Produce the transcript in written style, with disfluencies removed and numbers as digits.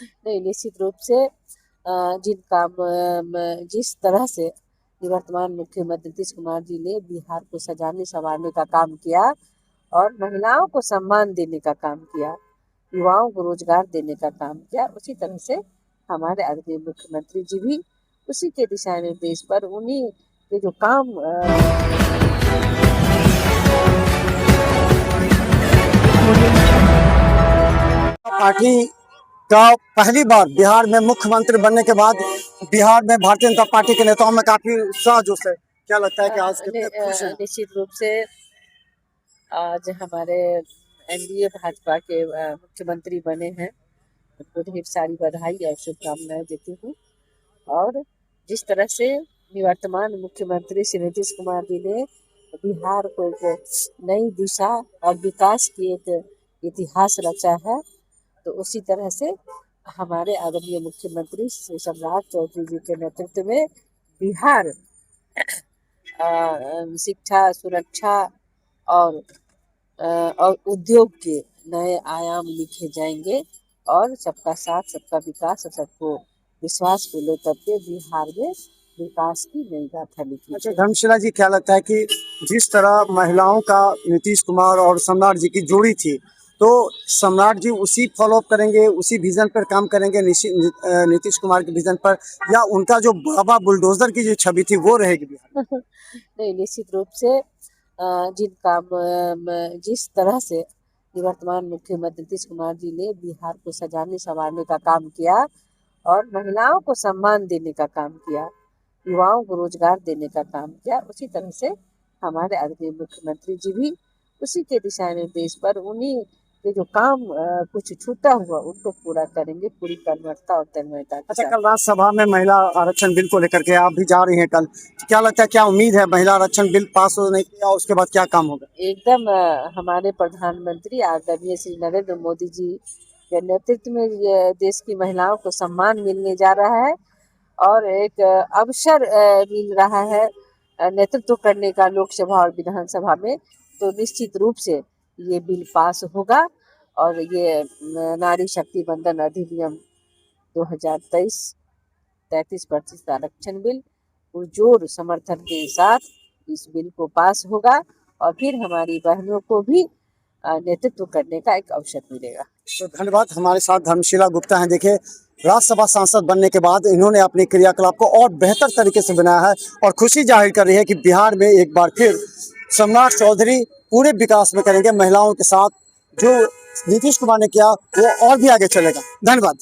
नहीं, निश्चित रूप से जिन काम जिस तरह से निवर्तमान मुख्यमंत्री नीतीश कुमार जी ने बिहार को सजाने संवारने का काम किया और महिलाओं को सम्मान देने का काम किया, युवाओं को रोजगार देने का काम किया, उसी तरह से हमारे आदरणीय मुख्यमंत्री जी भी उसी के दिशा निर्देश पर उन्हीं के जो काम पार्टी का पहली बार बिहार में मुख्यमंत्री बनने के बाद बिहार में भारतीय जनता पार्टी के नेताओं में काफी उत्साह जोश है। क्या लगता है कि आज कितने खुश हैं? निश्चित रूप से आज हमारे एनडीए भाजपा के मुख्यमंत्री बने हैं, उनको ढेर सारी बधाई और शुभकामनाएं देती हूँ। और जिस तरह से निवर्तमान मुख्यमंत्री श्री नीतीश कुमार जी ने बिहार को एक नई दिशा और विकास की एक इतिहास रचा है, तो उसी तरह से हमारे आदरणीय मुख्यमंत्री श्री सम्राट चौधरी जी के नेतृत्व में बिहार शिक्षा, सुरक्षा और उद्योग के नए आयाम लिखे जाएंगे और सबका साथ, सबका विकास और सबको विश्वास को लेकर के बिहार में विकास की नई गाथा लिखी। अच्छा धर्मशिला जी, क्या लगता है कि जिस तरह महिलाओं का नीतीश कुमार और सम्राट जी की जोड़ी थी, तो सम्राट जी उसी फॉलो अप करेंगे, उसी विजन पर काम करेंगे नीतीश कुमार के विजन पर, या उनका जो बाबा बुलडोजर की जो छवि थी वो रहेगी बिहार? नहीं, निश्चित रूप से जिन काम जिस तरह से निवर्तमान मुख्यमंत्री नीतीश कुमार जी ने बिहार को सजाने संवारने का काम किया और महिलाओं को सम्मान देने का काम किया, युवाओं को रोजगार देने का काम किया, उसी तरह से हमारे आदरणीय मुख्यमंत्री जी भी उसी के दिशा निर्देश पर उन्हीं के जो काम कुछ छूटा हुआ उनको पूरा करेंगे, पूरी कर्मठता और तन्मयता के अच्छा, साथ। कल राज्यसभा में महिला आरक्षण बिल को लेकर के आप भी जा रही हैं कल, क्या लगता है, क्या उम्मीद है महिला आरक्षण बिल पास होने की और उसके बाद क्या काम होगा? एकदम हमारे प्रधानमंत्री आदरणीय श्री नरेंद्र मोदी जी के नेतृत्व में ये देश की महिलाओं को सम्मान मिलने जा रहा है और एक अवसर मिल रहा है नेतृत्व करने का लोकसभा और विधानसभा में, तो निश्चित रूप से ये बिल पास होगा और ये नारी शक्ति बंधन अधिनियम 2023 33% आरक्षण बिल पुरजोर समर्थन के साथ इस बिल को पास होगा और फिर हमारी बहनों को भी नेतृत्व करने का एक अवसर मिलेगा। तो धन्यवाद। हमारे साथ धर्मशिला गुप्ता हैं। देखिए, राज्यसभा सांसद बनने के बाद इन्होंने अपने क्रियाकलाप को और बेहतर तरीके से बनाया है और खुशी जाहिर कर रही है कि बिहार में एक बार फिर सम्राट चौधरी पूरे विकास में करेंगे। महिलाओं के साथ जो नीतीश कुमार ने किया वो और भी आगे चलेगा। धन्यवाद।